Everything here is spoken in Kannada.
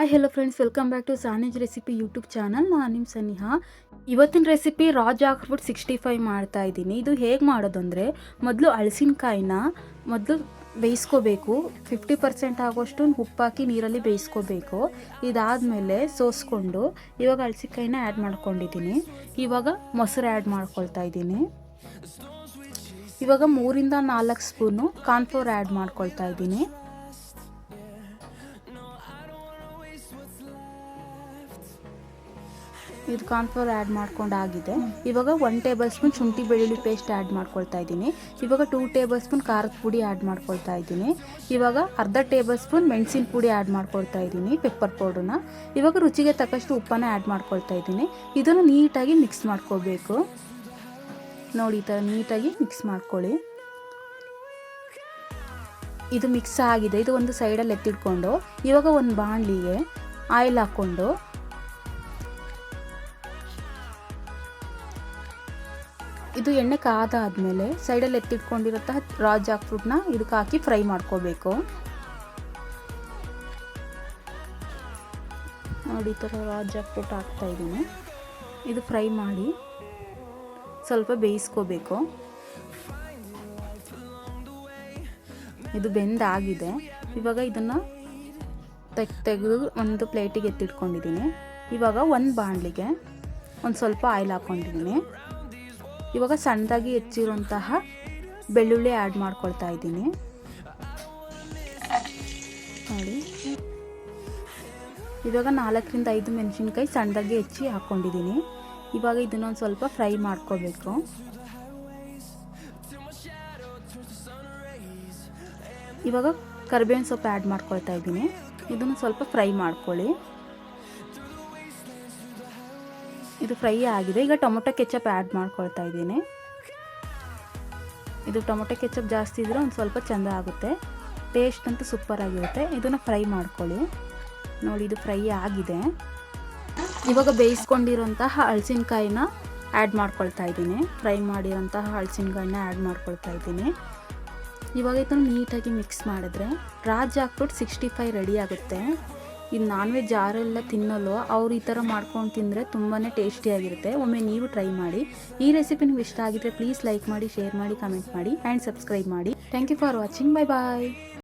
Hi hello friends, welcome back to ಸಾನಿಜ್ ರೆಸಿಪಿ ಯೂಟ್ಯೂಬ್ ಚಾನಲ್. ನಾನು ನಿಮ್ಮ ಸನಿಹಾ. ಇವತ್ತಿನ ರೆಸಿಪಿ ರಾ ಜಾಕ್ ಫ್ರೂಟ್ 65 ಮಾಡ್ತಾ ಇದ್ದೀನಿ. ಇದು ಹೇಗೆ ಮಾಡೋದು ಅಂದರೆ, ಮೊದಲು ಹಲಸಿನಕಾಯಿನ ಬೇಯಿಸ್ಕೋಬೇಕು. 50% ಆಗೋಷ್ಟು ಉಪ್ಪಾಕಿ ನೀರಲ್ಲಿ ಬೇಯಿಸ್ಕೋಬೇಕು. ಇದಾದಮೇಲೆ ಸೋಸ್ಕೊಂಡು ಇವಾಗ ಹಲಸಿನಕಾಯಿನ ಆ್ಯಡ್ ಮಾಡ್ಕೊಂಡಿದ್ದೀನಿ. ಇವಾಗ ಮೊಸರು ಆ್ಯಡ್ ಮಾಡ್ಕೊಳ್ತಾ ಇದ್ದೀನಿ. ಇವಾಗ 3 ರಿಂದ 4 ಸ್ಪೂನು ಕಾರ್ನ್ಫ್ಲೋರ್ ಆ್ಯಡ್ ಮಾಡ್ಕೊಳ್ತಾ ಇದ್ದೀನಿ. ಇದು ಕಾರ್ನ್ಫ್ಲೋರ್ ಆ್ಯಡ್ ಮಾಡ್ಕೊಂಡಾಗಿದೆ. ಇವಾಗ 1 ಟೇಬಲ್ ಸ್ಪೂನ್ ಶುಂಠಿ ಬೆಳ್ಳುಳ್ಳಿ ಪೇಸ್ಟ್ ಆ್ಯಡ್ ಮಾಡ್ಕೊಳ್ತಾ ಇದ್ದೀನಿ. ಇವಾಗ 2 ಟೇಬಲ್ ಸ್ಪೂನ್ ಖಾರದ ಪುಡಿ ಆ್ಯಡ್ ಮಾಡ್ಕೊಳ್ತಾ ಇದ್ದೀನಿ. ಇವಾಗ ಅರ್ಧ ಟೇಬಲ್ ಸ್ಪೂನ್ ಮೆಣಸಿನ ಪುಡಿ ಆ್ಯಡ್ ಮಾಡ್ಕೊಳ್ತಾ ಇದ್ದೀನಿ, ಪೆಪ್ಪರ್ ಪೌಡ್ರನ್ನ. ಇವಾಗ ರುಚಿಗೆ ತಕ್ಕಷ್ಟು ಉಪ್ಪನ್ನು ಆ್ಯಡ್ ಮಾಡ್ಕೊಳ್ತಾ ಇದ್ದೀನಿ. ಇದನ್ನು ನೀಟಾಗಿ ಮಿಕ್ಸ್ ಮಾಡ್ಕೋಬೇಕು. ನೋಡಿ, ಈ ಥರ ನೀಟಾಗಿ ಮಿಕ್ಸ್ ಮಾಡ್ಕೊಳ್ಳಿ. ಇದು ಮಿಕ್ಸ್ ಆಗಿದೆ. ಇದು ಒಂದು ಸೈಡಲ್ಲಿ ಎತ್ತಿಟ್ಕೊಂಡು ಇವಾಗ ಒಂದು ಬಾಣಲಿಗೆ ಆಯಿಲ್ ಹಾಕ್ಕೊಂಡು ಇದು ಎಣ್ಣೆ ಕಾದಾದ್ಮೇಲೆ ಸೈಡಲ್ಲಿ ಎತ್ತಿಟ್ಕೊಂಡಿರುವಂತಹ ರಾ ಜಾಕ್ ಫ್ರೂಟ್ನ ಇದಕ್ಕೆ ಹಾಕಿ ಫ್ರೈ ಮಾಡ್ಕೋಬೇಕು. ನೋಡಿ, ಈ ಥರ ರಾ ಜಾಕ್ ಫ್ರೂಟ್ ಹಾಕ್ತಾ ಇದ್ದೀನಿ. ಇದು ಫ್ರೈ ಮಾಡಿ ಸ್ವಲ್ಪ ಬೇಯಿಸ್ಕೋಬೇಕು. ಇದು ಬೆಂದಾಗಿದೆ. ಇವಾಗ ಇದನ್ನು ತೆಗೆದು ಒಂದು ಪ್ಲೇಟಿಗೆ ಎತ್ತಿಟ್ಕೊಂಡಿದ್ದೀನಿ. ಇವಾಗ ಒಂದು ಬಾಣಲಿಗೆ ಒಂದು ಸ್ವಲ್ಪ ಆಯಿಲ್ ಹಾಕ್ಕೊಂಡಿದ್ದೀನಿ. ಇವಾಗ ಸಣ್ಣದಾಗಿ ಹೆಚ್ಚಿರುವಂತಹ ಬೆಳ್ಳುಳ್ಳಿ ಆ್ಯಡ್ ಮಾಡ್ಕೊಳ್ತಾ ಇದ್ದೀನಿ. ನೋಡಿ, ಇವಾಗ 4 ರಿಂದ 5 ಮೆಣಸಿನ್ಕಾಯಿ ಸಣ್ಣದಾಗಿ ಹೆಚ್ಚಿ ಹಾಕ್ಕೊಂಡಿದ್ದೀನಿ. ಇವಾಗ ಇದನ್ನೊಂದು ಸ್ವಲ್ಪ ಫ್ರೈ ಮಾಡ್ಕೋಬೇಕು. ಇವಾಗ ಕರಿಬೇವಿನ ಸೊಪ್ಪು ಆ್ಯಡ್ ಮಾಡ್ಕೊಳ್ತಾ ಇದ್ದೀನಿ. ಇದನ್ನು ಸ್ವಲ್ಪ ಫ್ರೈ ಮಾಡ್ಕೊಳ್ಳಿ. ಇದು ಫ್ರೈ ಆಗಿದೆ. ಈಗ ಟೊಮೊಟೊ ಕೆಚಪ್ ಆ್ಯಡ್ ಮಾಡ್ಕೊಳ್ತಾ ಇದ್ದೀನಿ. ಇದು ಟೊಮೊಟೊ ಕೆಚಪ್ ಜಾಸ್ತಿ ಇದ್ದರೆ ಒಂದು ಸ್ವಲ್ಪ ಚೆಂದ ಆಗುತ್ತೆ. ಟೇಸ್ಟ್ ಅಂತೂ ಸೂಪರ್ ಆಗಿರುತ್ತೆ. ಇದನ್ನು ಫ್ರೈ ಮಾಡ್ಕೊಳ್ಳಿ. ನೋಡಿ, ಇದು ಫ್ರೈ ಆಗಿದೆ. ಇವಾಗ ಬೇಯಿಸ್ಕೊಂಡಿರೋಂತಹ ಹಲಸಿನಕಾಯಿನ ಆ್ಯಡ್ ಮಾಡ್ಕೊಳ್ತಾ ಇದ್ದೀನಿ. ಫ್ರೈ ಮಾಡಿರೋಂತಹ ಹಲಸಿನಕಾಯಿನ ಆ್ಯಡ್ ಮಾಡ್ಕೊಳ್ತಾ ಇದ್ದೀನಿ. ಇವಾಗ ಇದನ್ನು ನೀಟಾಗಿ ಮಿಕ್ಸ್ ಮಾಡಿದ್ರೆ ರಾ ಜಾಕ್ ಫ್ರೂಟ್ 65 ರೆಡಿ ಆಗುತ್ತೆ. ಇದು ನಾನ್ ವೆಜ್ ಯಾರೆಲ್ಲ ತಿನ್ನೋಲ್ಲೋ ಅವ್ರು ಈ ಥರ ಮಾಡ್ಕೊಂಡು ತಿಂದರೆ ತುಂಬಾ ಟೇಸ್ಟಿಯಾಗಿರುತ್ತೆ. ಒಮ್ಮೆ ನೀವು ಟ್ರೈ ಮಾಡಿ. ಈ ರೆಸಿಪಿ ನಿಮ್ಗೆ ಇಷ್ಟ ಆಗಿದ್ರೆ ಪ್ಲೀಸ್ ಲೈಕ್ ಮಾಡಿ, ಶೇರ್ ಮಾಡಿ, ಕಮೆಂಟ್ ಮಾಡಿ ಆ್ಯಂಡ್ ಸಬ್ಸ್ಕ್ರೈಬ್ ಮಾಡಿ. Thank you for watching. Bye bye.